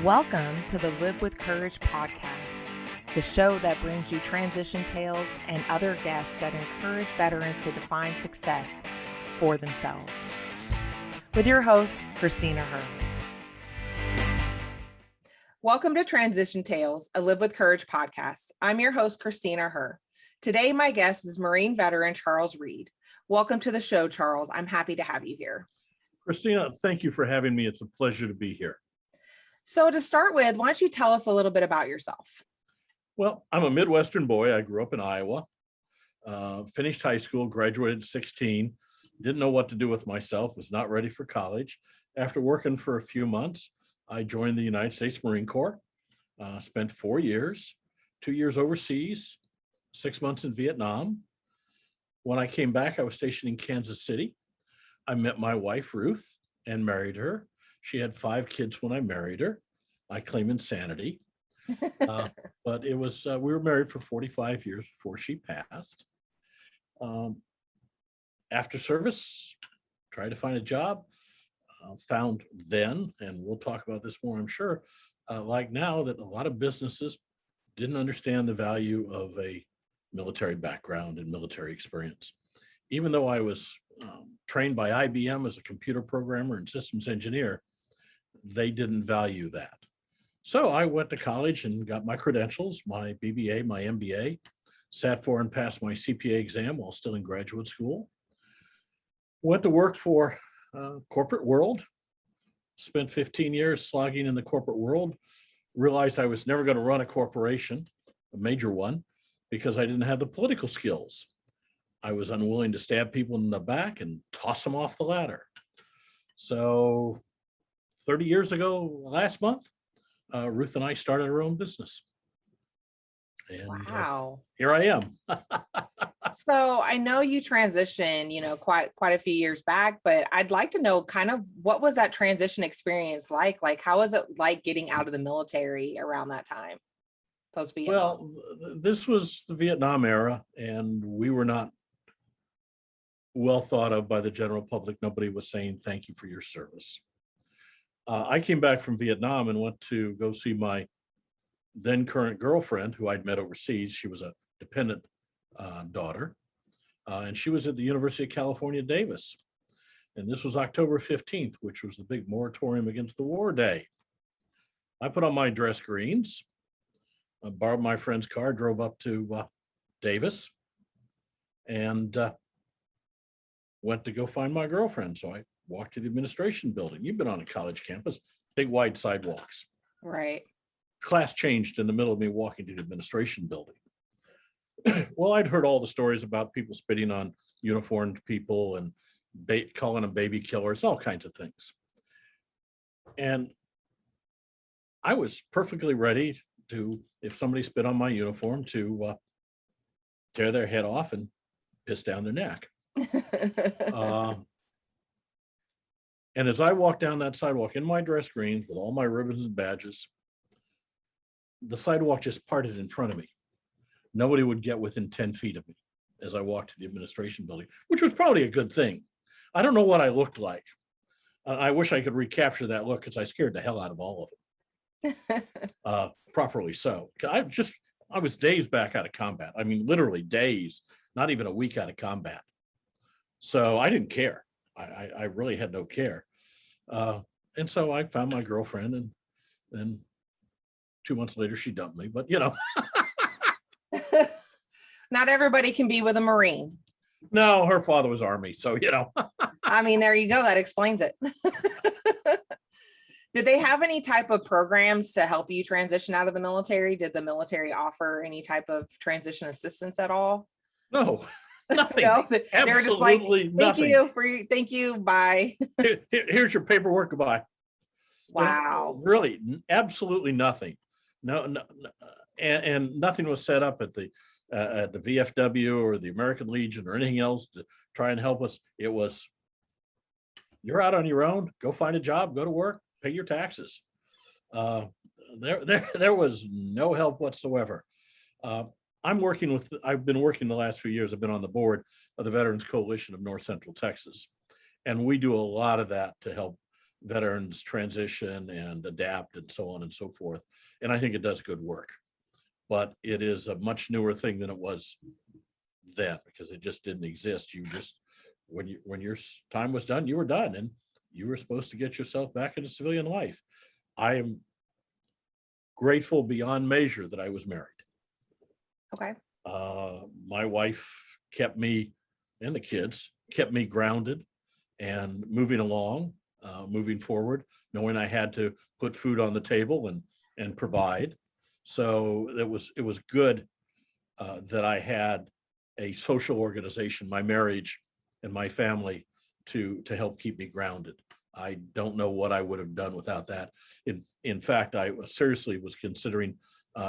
Welcome to the Live with Courage podcast, the show that brings you transition tales and other guests that encourage veterans to define success for themselves. With your host, Christina Herr. Welcome to Transition Tales, a Live with Courage podcast. I'm your host, Christina Herr. Today, my guest is Marine veteran Charles Reed. Welcome to the show, Charles. I'm happy to have you here. Christina, thank you for having me. It's a pleasure to be here. So to start with, why don't you tell us a little bit about yourself? Well, I'm a Midwestern boy. I grew up in Iowa, finished high school, graduated at 16, didn't know what to do with myself, was not ready for college. After working for a few months, I joined the United States Marine Corps, spent 4 years, 2 years overseas, 6 months in Vietnam. When I came back, I was stationed in Kansas City. I met my wife, Ruth, and married her. She had 5 kids when I married her. I claim insanity, but it was, we were married for 45 years before she passed. After service, tried to find a job, found then, and we'll talk about this more, I'm sure, like now, that a lot of businesses didn't understand the value of a military background and military experience. Even though I was trained by IBM as a computer programmer and systems engineer, they didn't value that. So I went to college and got my credentials, my BBA, my MBA, sat for and passed my CPA exam while still in graduate school. Went to work for corporate world, spent 15 years slogging in the corporate world, realized I was never going to run a corporation, a major one, because I didn't have the political skills. I was unwilling to stab people in the back and toss them off the ladder. So 30 years ago, last month, Ruth and I started our own business. And Wow. Here I am. So I know you transitioned, quite a few years back, but I'd like to know kind of what was that transition experience like? Like, how was it like getting out of the military around that time, post-Vietnam? Well, this was the Vietnam era, and we were not well thought of by the general public. Nobody was saying thank you for your service. I came back from Vietnam and went to go see my then current girlfriend, who I'd met overseas. She was a dependent daughter, and she was at the University of California, Davis. And this was October 15th, which was the big moratorium against the war day. I put on my dress greens, borrowed my friend's car, drove up to Davis, and went to go find my girlfriend. So I walked to the administration building. You've been on a college campus, big wide sidewalks. Right. Class changed in the middle of me walking to the administration building. Well, I'd heard all the stories about people spitting on uniformed people and calling them baby killers, all kinds of things. And I was perfectly ready to, if somebody spit on my uniform, to tear their head off and piss down their neck. And as I walked down that sidewalk in my dress greens with all my ribbons and badges, the sidewalk just parted in front of me. Nobody would get within 10 feet of me as I walked to the administration building, which was probably a good thing. I don't know what I looked like. I wish I could recapture that look, because I scared the hell out of all of them. Properly so. I was days back out of combat. I mean, literally days, not even a week out of combat. So I didn't care. I really had no care. And so I found my girlfriend, and then 2 months later, she dumped me, but Not everybody can be with a Marine. No, her father was Army. So, I mean, there you go. That explains it. Did they have any type of programs to help you transition out of the military? Did the military offer any type of transition assistance at all? No. Nothing. No, they were just like, thank you, bye. Here's your paperwork, goodbye. Wow. Really, absolutely nothing. No, and nothing was set up at the VFW or the American Legion or anything else to try and help us. It was, you're out on your own, go find a job, go to work, pay your taxes. There was no help whatsoever. I've been working the last few years. I've been on the board of the Veterans Coalition of North Central Texas. And we do a lot of that to help veterans transition and adapt and so on and so forth. And I think it does good work, but it is a much newer thing than it was then, because it just didn't exist. You just, when your time was done, you were done, and you were supposed to get yourself back into civilian life. I am grateful beyond measure that I was married. Okay. My wife kept me, and the kids kept me grounded and moving along, moving forward, knowing I had to put food on the table and provide. So it was good that I had a social organization, my marriage and my family, to help keep me grounded. I don't know what I would have done without that. In fact, I seriously was considering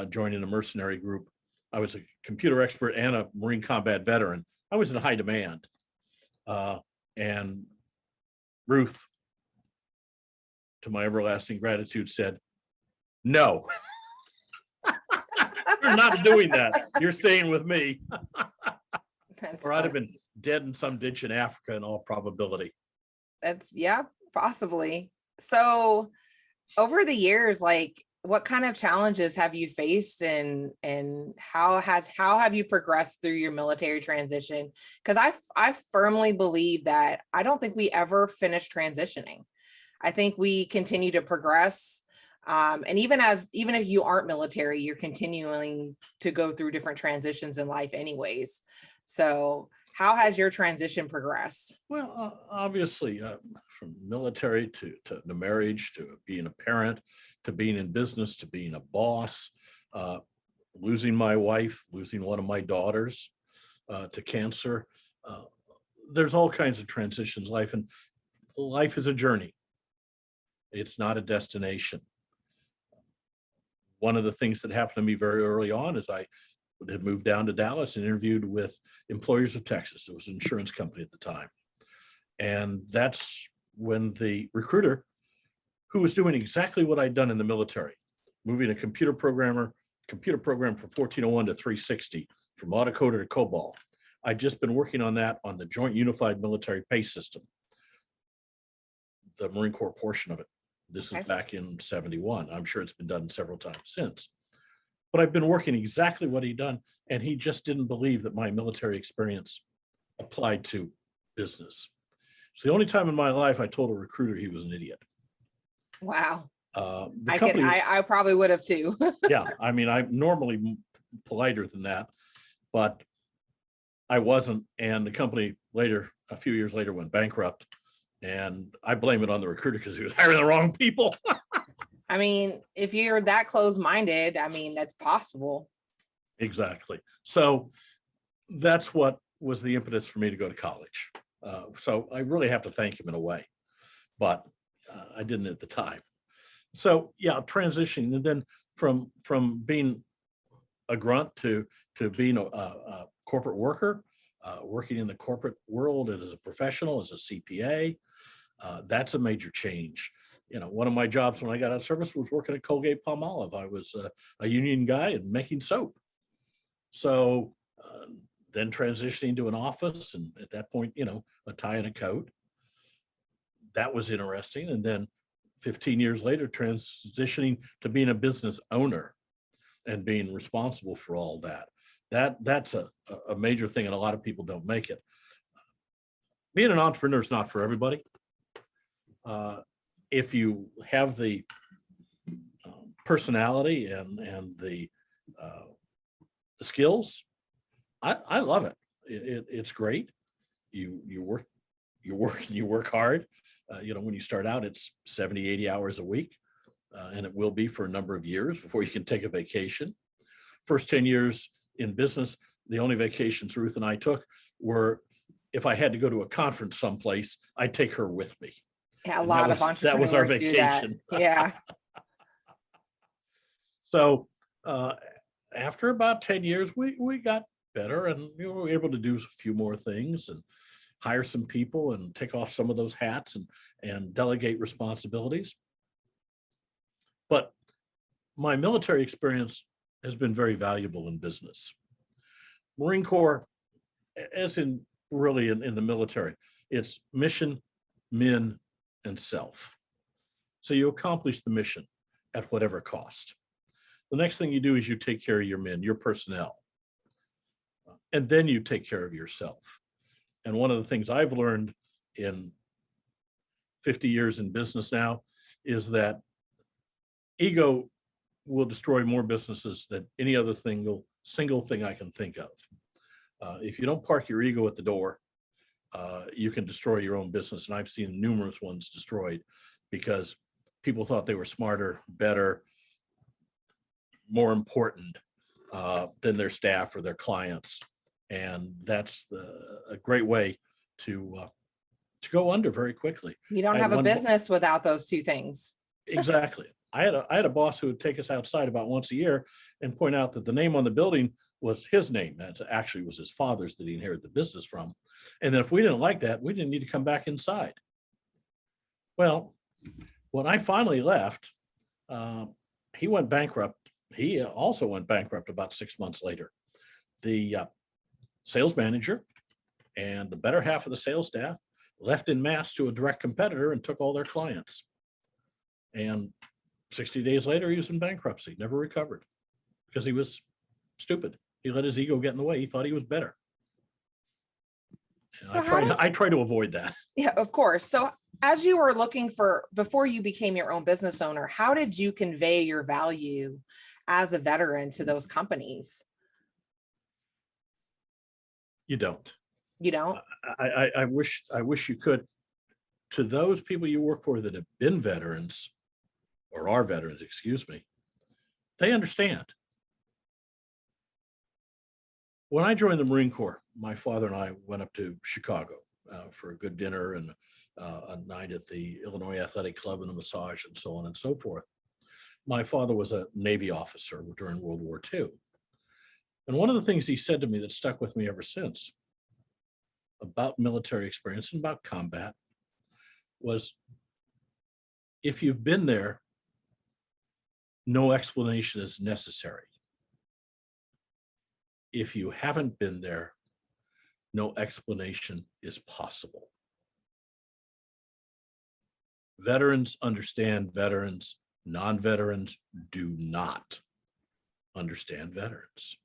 joining a mercenary group. I was a computer expert and a Marine combat veteran. I was in high demand. And Ruth, to my everlasting gratitude, said, "No, you're not doing that. You're staying with me." Or I'd have been dead in some ditch in Africa in all probability. Yeah, possibly. So over the years, like, what kind of challenges have you faced, and how have you progressed through your military transition? Because I firmly believe that I don't think we ever finish transitioning. I think we continue to progress. And even if you aren't military, you're continuing to go through different transitions in life anyways. So how has your transition progressed? Well, obviously, from military to marriage, to being a parent, to being in business, to being a boss, losing my wife, losing one of my daughters to cancer. There's all kinds of transitions. Life is a journey. It's not a destination. One of the things that happened to me very early on is I had moved down to Dallas and interviewed with Employers of Texas. It was an insurance company at the time. And that's when the recruiter, who was doing exactly what I'd done in the military, moving a computer program from 1401 to 360, from autocoder to COBOL. I'd just been working on that on the Joint Unified Military Pay System, the Marine Corps portion of it. This is back in 71. I'm sure it's been done several times since. But I've been working exactly what he'd done, and he just didn't believe that my military experience applied to business. It's the only time in my life I told a recruiter he was an idiot. Wow. I probably would have too. Yeah, I mean, I'm normally politer than that, but I wasn't. And the company later, a few years later, went bankrupt. And I blame it on the recruiter because he was hiring the wrong people. I mean, if you're that close-minded, I mean, that's possible. Exactly. So that's what was the impetus for me to go to college. So I really have to thank him in a way, but I didn't at the time. So yeah, transitioning, and then from being a grunt to being a corporate worker, working in the corporate world as a professional, as a CPA, that's a major change. You know, one of my jobs when I got out of service was working at Colgate-Palmolive. I was a union guy and making soap. So then transitioning to an office, and at that point, you know, a tie and a coat. That was interesting. And then 15 years later, transitioning to being a business owner and being responsible for all that. That's a major thing, and a lot of people don't make it. Being an entrepreneur is not for everybody. If you have the personality and the skills, I love it. It's great. You work hard. You know, when you start out, it's 70, 80 hours a week, and it will be for a number of years before you can take a vacation. First 10 years in business, the only vacations Ruth and I took were if I had to go to a conference someplace, I'd take her with me. Yeah, a lot of entrepreneurs that was our vacation. Yeah. So after about 10 years, we got better, and we were able to do a few more things and hire some people and take off some of those hats and delegate responsibilities. But my military experience has been very valuable in business. Marine Corps, as in really in the military, it's mission, men, and self. So you accomplish the mission at whatever cost. The next thing you do is you take care of your men, your personnel, and then you take care of yourself. And one of the things I've learned in 50 years in business now is that ego will destroy more businesses than any other single thing I can think of. If you don't park your ego at the door, you can destroy your own business. And I've seen numerous ones destroyed because people thought they were smarter, better, more important than their staff or their clients. And that's a great way to go under very quickly. You don't have a business without those two things. Exactly. I had a boss who would take us outside about once a year and point out that the name on the building was his name. That actually was his father's that he inherited the business from. And then if we didn't like that, we didn't need to come back inside. Well, when I finally left, he went bankrupt. He also went bankrupt about 6 months later. The sales manager and the better half of the sales staff left in mass to a direct competitor and took all their clients. And 60 days later, he was in bankruptcy, never recovered because he was stupid. He let his ego get in the way. He thought he was better. So I try to avoid that. Yeah, of course. So as you were looking before you became your own business owner, how did you convey your value as a veteran to those companies? You don't. You don't? I wish you could. To those people you work for that have been veterans or are veterans, excuse me, they understand. When I joined the Marine Corps, my father and I went up to Chicago for a good dinner and a night at the Illinois Athletic Club and a massage and so on and so forth. My father was a Navy officer during World War II. And one of the things he said to me that stuck with me ever since about military experience and about combat was, if you've been there, no explanation is necessary. If you haven't been there, no explanation is possible. Veterans understand veterans. Non-veterans do not understand veterans.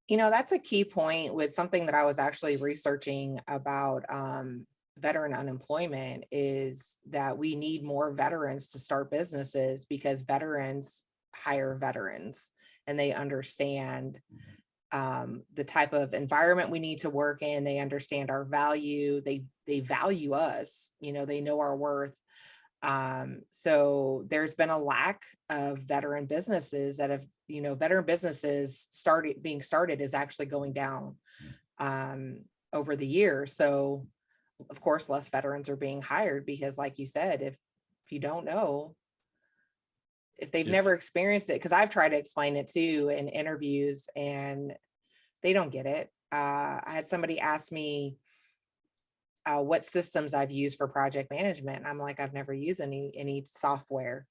You know, that's a key point with something that I was actually researching about veteran unemployment, is that we need more veterans to start businesses because veterans hire veterans and they understand the type of environment we need to work in. They understand our value. They value us, you know, they know our worth. So there's been a lack of veteran businesses that have, you know, veteran businesses being started is actually going down over the years. So of course, less veterans are being hired because, like you said, if you don't know, if they've never experienced it, because I've tried to explain it too in interviews and they don't get it. I had somebody ask me what systems I've used for project management. And I'm like, I've never used any software.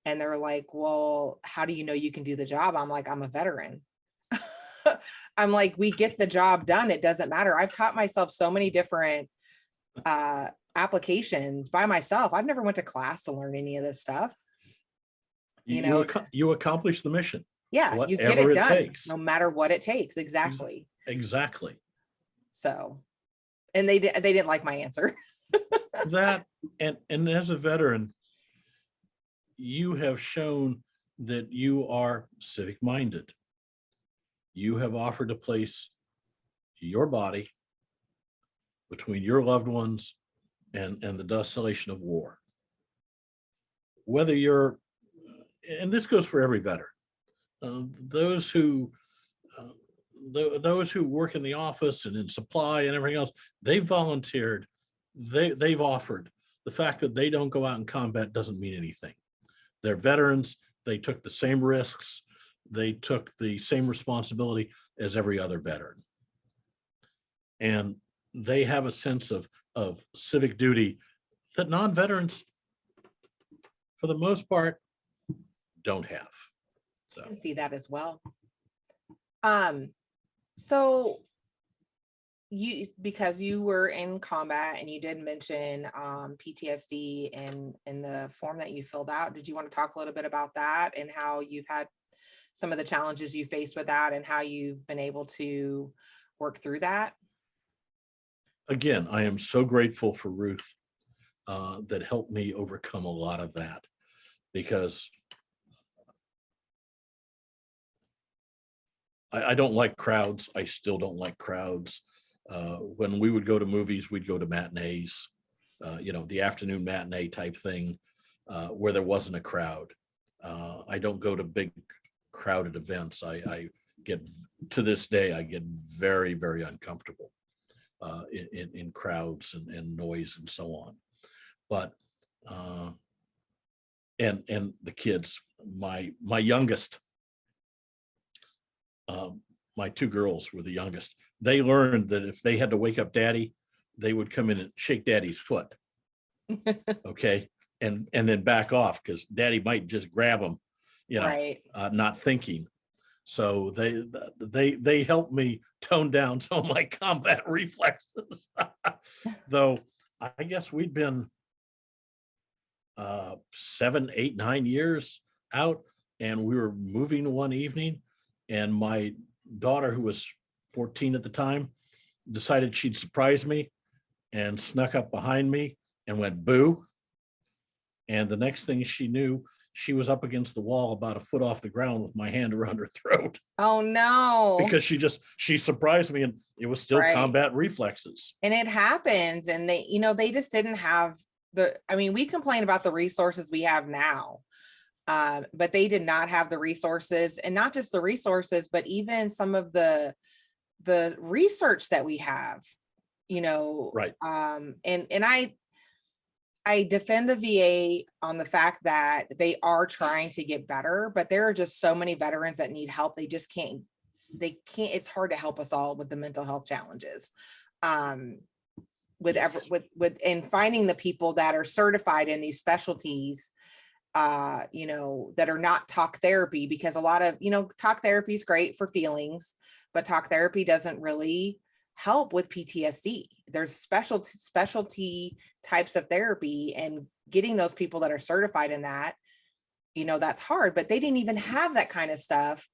And they're like, well, how do you know you can do the job? I'm like, I'm a veteran. I'm like, we get the job done. It doesn't matter. I've taught myself so many different applications by myself. I've never went to class to learn any of this stuff. You accomplish the mission. Yeah, you get it done takes. no matter what it takes. Exactly. So, and they didn't like my answer. That and as a veteran, you have shown that you are civic minded. You have offered to place your body between your loved ones and the desolation of war. Whether you're, and this goes for every veteran, those who work in the office and in supply and everything else, they've volunteered, they've offered. The fact that they don't go out in combat doesn't mean anything. They're veterans. They took the same risks. They took the same responsibility as every other veteran. And they have a sense of civic duty that non-veterans, for the most part, don't have. So I can see that as well. So because you were in combat and you did mention PTSD in the form that you filled out, did you want to talk a little bit about that and how you've had some of the challenges you faced with that and how you've been able to work through that? Again, I am so grateful for Ruth that helped me overcome a lot of that, because I don't like crowds. I still don't like crowds. When we would go to movies, we'd go to matinees, the afternoon matinee type thing, where there wasn't a crowd. I don't go to big crowded events. I get, to this day, I get very, very uncomfortable in crowds and noise and so on. But and the kids, my youngest, my two girls were the youngest. They learned that if they had to wake up daddy, they would come in and shake daddy's foot. Okay. And then back off, because daddy might just grab them, Right. not thinking. So they helped me tone down some of my combat reflexes. Though I guess we'd been 7, 8, 9 years out, and we were moving one evening, and my daughter, who was 14 at the time, decided she'd surprise me and snuck up behind me and went boo. And the next thing she knew, she was up against the wall about a foot off the ground with my hand around her throat. Oh no. Because she surprised me, and it was still Right. combat reflexes. And it happens. And they just didn't have we complain about the resources we have now. But they did not have the resources, and not just the resources, but even some of the research that we have, Right. And I defend the VA on the fact that they are trying to get better, but there are just so many veterans that need help. They just can't, it's hard to help us all with the mental health challenges. Yes. And finding the people that are certified in these specialties, that are not talk therapy, because a lot of, talk therapy is great for feelings, but talk therapy doesn't really help with PTSD. There's specialty types of therapy, and getting those people that are certified in that, that's hard, but they didn't even have that kind of stuff,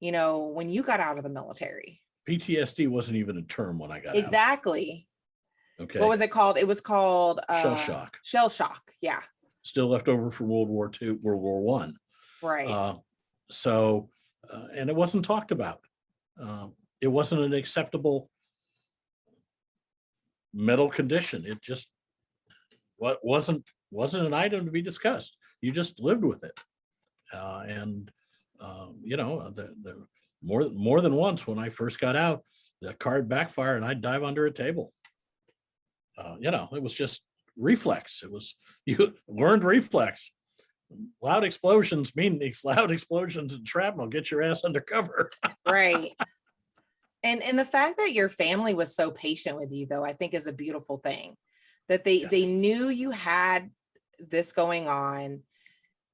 when you got out of the military. PTSD wasn't even a term when I got out. Exactly. Okay. What was it called? It was called shell shock. Shell shock. Yeah. Still left over from World War II, World War One. Right. And it wasn't talked about. It wasn't an acceptable mental condition. It just wasn't an item to be discussed. You just lived with it. More than once when I first got out, the card backfired and I'd dive under a table. It was just reflex. You learned reflex. Loud explosions mean loud explosions and shrapnel. Get your ass under cover. Right. And the fact that your family was so patient with you, though, I think is a beautiful thing. That they knew you had this going on,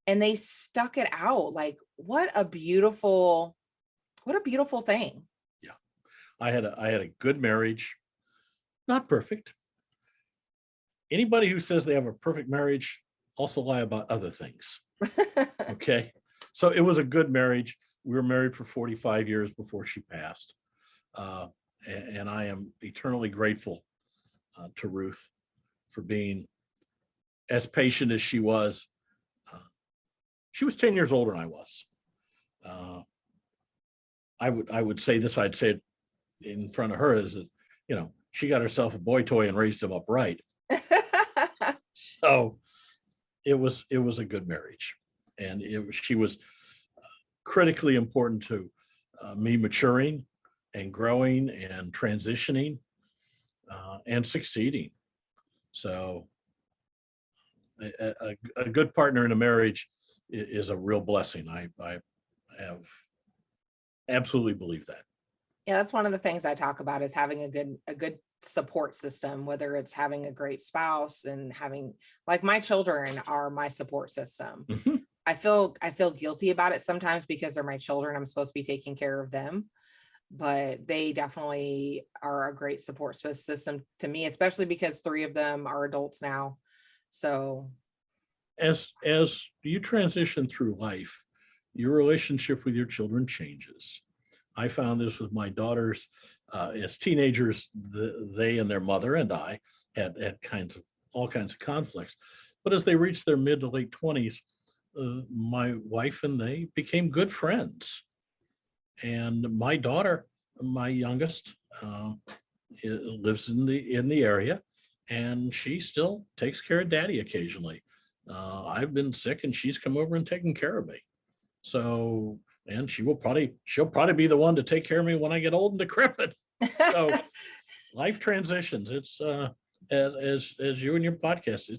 and they stuck it out. Like, what a beautiful thing. Yeah. I had a good marriage. Not perfect. Anybody who says they have a perfect marriage also lie about other things. Okay. So it was a good marriage. We were married for 45 years before she passed. And I am eternally grateful to Ruth for being as patient as she was. She was 10 years older than I was. I would say this, I'd say it in front of her, is that, she got herself a boy toy and raised him up right. So it was a good marriage, and she was critically important to me maturing and growing and transitioning and succeeding. So a good partner in a marriage is a real blessing. I have absolutely believe that. Yeah, that's one of the things I talk about, is having a good support system, whether it's having a great spouse and having, like, my children are my support system. Mm-hmm. I feel guilty about it sometimes because they're my children. I'm supposed to be taking care of them. but they definitely are a great support system to me, especially because 3 of them are adults now. So As you transition through life, your relationship with your children changes. I found this with my daughters. As teenagers, they and their mother and I had all kinds of conflicts. But as they reached their mid to late 20s, my wife and they became good friends. And my daughter, my youngest, lives in the area, and she still takes care of daddy occasionally. I've been sick, and she's come over and taken care of me. So, and she'll probably be the one to take care of me when I get old and decrepit. So, life transitions. It's as you and your podcast.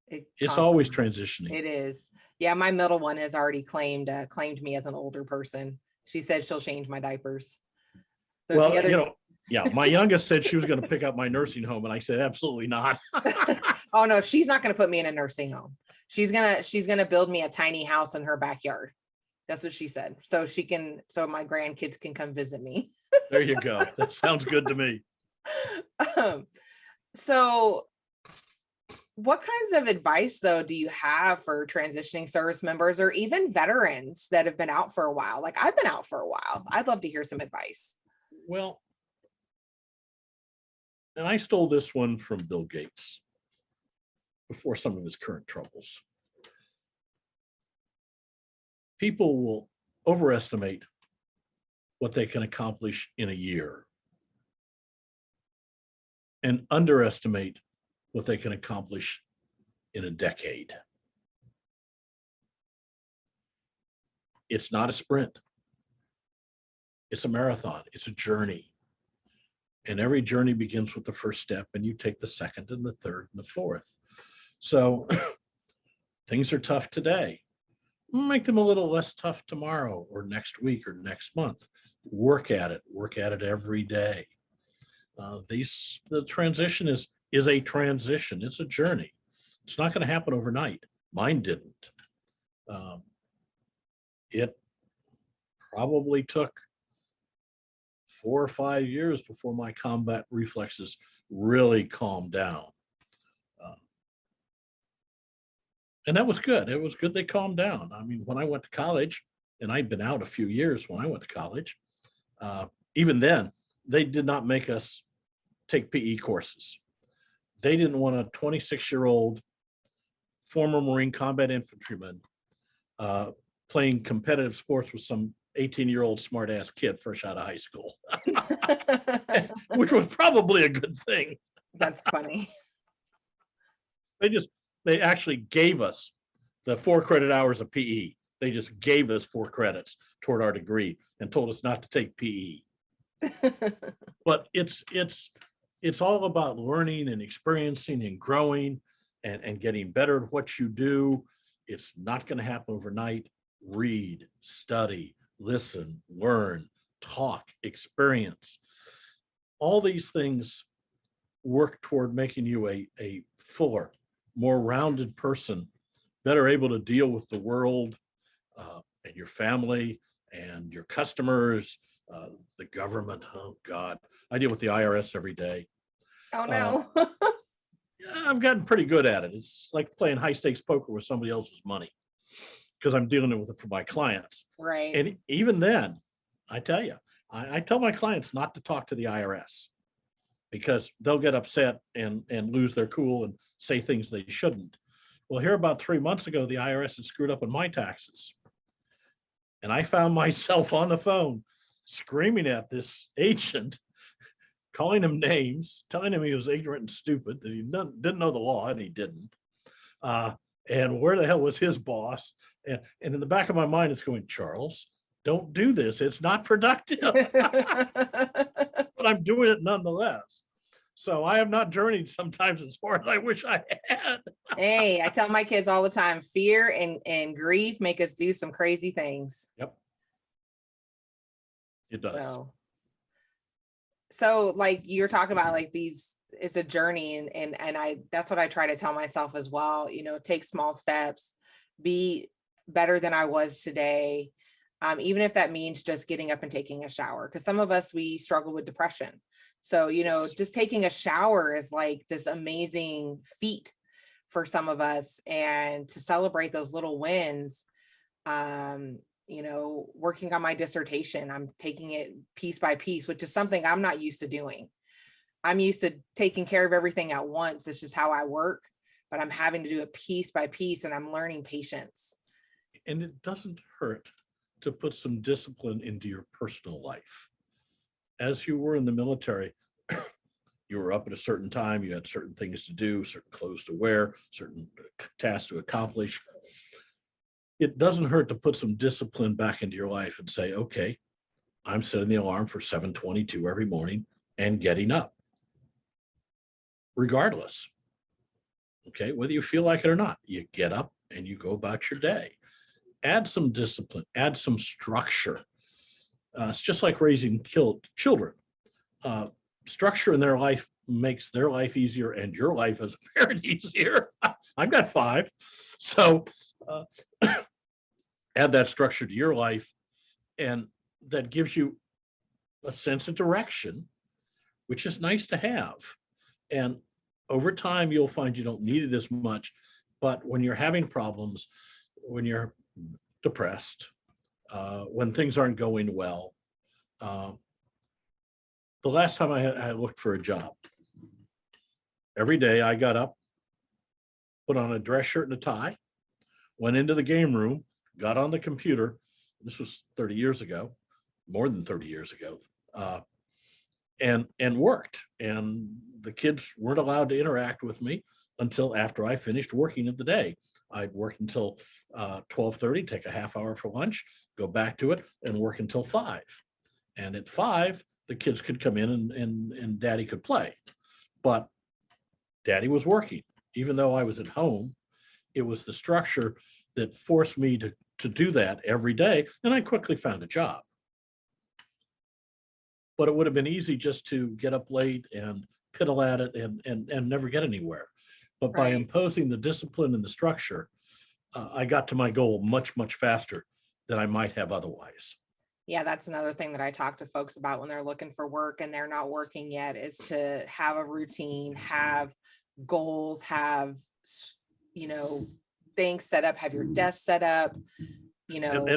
It's always transitioning. It is. Yeah, my middle one has already claimed me as an older person. She said she'll change my diapers. So well, yeah, my youngest said she was going to pick up my nursing home, and I said absolutely not. Oh no, she's not going to put me in a nursing home. She's gonna build me a tiny house in her backyard. That's what she said. So my grandkids can come visit me. There you go. That sounds good to me. So what kinds of advice, though, do you have for transitioning service members or even veterans that have been out for a while? Like, I've been out for a while. I'd love to hear some advice. Well, and I stole this one from Bill Gates before some of his current troubles. People will overestimate what they can accomplish in a year and underestimate what they can accomplish in a decade. It's not a sprint. It's a marathon. It's a journey. And every journey begins with the first step, and you take the second and the third and the fourth. So things are tough today. Make them a little less tough tomorrow or next week or next month. Work at it every day. The transition is a transition. It's a journey. It's not going to happen overnight. Mine didn't. It probably took 4 or 5 years before my combat reflexes really calmed down. And that was good. It was good they calmed down. I mean, when I went to college, and I'd been out a few years when I went to college, even then, they did not make us take PE courses. They didn't want a 26-year-old former Marine combat infantryman playing competitive sports with some 18-year-old smart-ass kid fresh out of high school, which was probably a good thing. That's funny. They actually gave us the 4 credit hours of PE. They just gave us 4 credits toward our degree and told us not to take PE. But it's all about learning and experiencing and growing and getting better at what you do. It's not going to happen overnight. Read, study, listen, learn, talk, experience. All these things work toward making you a fuller, more rounded person, better able to deal with the world and your family and your customers, the government. Oh God, I deal with the IRS every day. Oh no. I've gotten pretty good at it. It's like playing high stakes poker with somebody else's money because I'm dealing with it for my clients. Right. And even then, I tell you, I tell my clients not to talk to the IRS because they'll get upset and lose their cool and say things they shouldn't. Well, here about 3 months ago, the IRS had screwed up on my taxes. And I found myself on the phone screaming at this agent, calling him names, telling him he was ignorant and stupid, that he didn't know the law, and he didn't. And where the hell was his boss? And in the back of my mind, it's going, Charles, don't do this. It's not productive. But I'm doing it nonetheless. So I have not journeyed sometimes as far as I wish I had. Hey, I tell my kids all the time, fear and grief make us do some crazy things. Yep. It does. So like you're talking about like these, it's a journey and I, that's what I try to tell myself as well, take small steps, be better than I was today. even if that means just getting up and taking a shower. Because some of us, we struggle with depression. So, you know, just taking a shower is like this amazing feat for some of us. And to celebrate those little wins, you know, working on my dissertation, I'm taking it piece by piece, which is something I'm not used to doing. I'm used to taking care of everything at once. It's just how I work, but I'm having to do it piece by piece, and I'm learning patience. And it doesn't hurt to put some discipline into your personal life. As you were in the military, you were up at a certain time, you had certain things to do, certain clothes to wear, certain tasks to accomplish. It doesn't hurt to put some discipline back into your life and say, okay, I'm setting the alarm for 7:22 every morning and getting up, regardless. Okay, whether you feel like it or not, you get up and you go about your day. Add some discipline, add some structure. It's just like raising children. Structure in their life makes their life easier, and your life as a parent easier. I've got 5. So add that structure to your life, and that gives you a sense of direction, which is nice to have. And over time, you'll find you don't need it as much. But when you're having problems, when you're depressed, when things aren't going well, the last time I looked for a job, every day I got up, put on a dress shirt and a tie, went into the game room, got on the computer. This was 30 years ago, more than 30 years ago, and worked. And the kids weren't allowed to interact with me until after I finished working at the day. I'd work until 12:30, take a half hour for lunch, go back to it, and work until 5. And at 5, the kids could come in and daddy could play. But daddy was working. Even though I was at home, it was the structure that forced me to do that every day. And I quickly found a job. But it would have been easy just to get up late and piddle at it and never get anywhere. But by imposing the discipline and the structure, I got to my goal much, much faster than I might have otherwise. Yeah, that's another thing that I talk to folks about when they're looking for work and they're not working yet, is to have a routine, have goals, have, you know, things set up, have your desk set up, you know.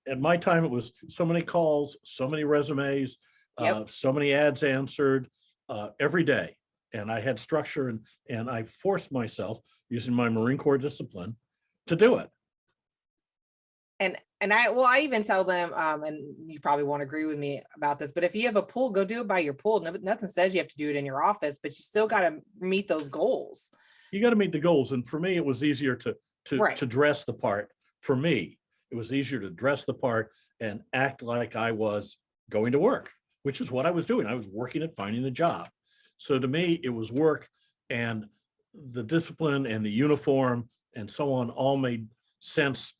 At my time, it was so many calls, so many resumes, so many ads answered every day. And I had structure, and I forced myself, using my Marine Corps discipline, to do it. And I even tell them, and you probably won't agree with me about this, but if you have a pool, go do it by your pool. Nothing says you have to do it in your office, but you still got to meet those goals. You got to meet the goals. And for me, it was easier to dress the part. For me, it was easier to dress the part and act like I was going to work, which is what I was doing. I was working at finding a job. So to me, it was work, and the discipline and the uniform and so on all made sense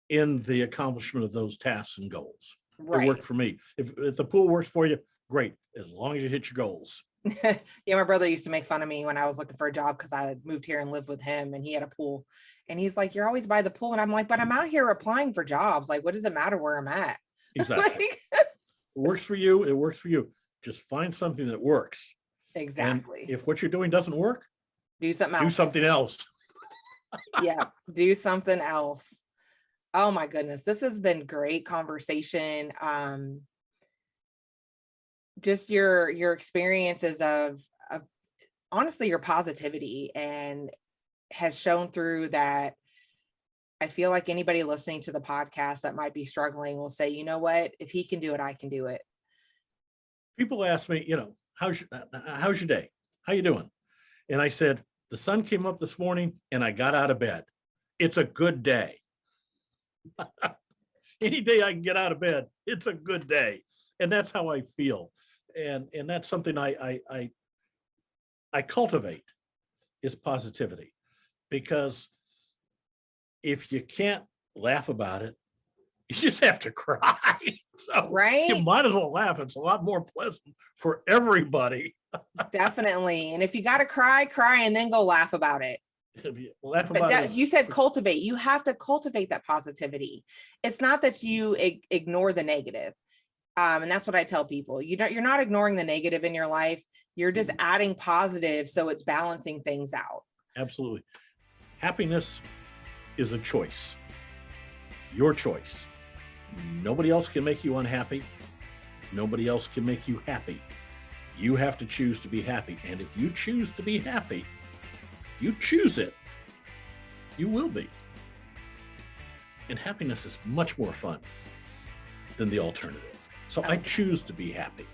in the accomplishment of those tasks and goals. It worked for me. If the pool works for you, great, as long as you hit your goals. Yeah, my brother used to make fun of me when I was looking for a job because I moved here and lived with him, and he had a pool. And he's like, "You're always by the pool." And I'm like, "But I'm out here applying for jobs. Like, what does it matter where I'm at?" Exactly. It works for you. It works for you. Just find something that works. Exactly. And if what you're doing doesn't work, do something else. Do something else. Yeah, do something else. Oh my goodness, this has been great conversation. Just your experiences of honestly your positivity, and has shown through that. I feel like anybody listening to the podcast that might be struggling will say, you know what, if he can do it, I can do it. People ask me, how's your day? How you doing? And I said, the sun came up this morning and I got out of bed. It's a good day. Any day I can get out of bed, it's a good day. And that's how I feel. And that's something I cultivate, is positivity. Because if you can't laugh about it, you just have to cry. So you might as well laugh. It's a lot more pleasant for everybody. Definitely. And if you got to cry, and then go laugh about it. Laugh But about that, it. you said cultivate. You have to cultivate that positivity. It's not that you ignore the negative. And that's what I tell people. You're not ignoring the negative in your life. You're just adding positive, so it's balancing things out. Absolutely. Happiness is a choice. Your choice. Nobody else can make you unhappy. Nobody else can make you happy. You have to choose to be happy. And if you choose to be happy, you choose it, you will be. And happiness is much more fun than the alternative. So I choose to be happy.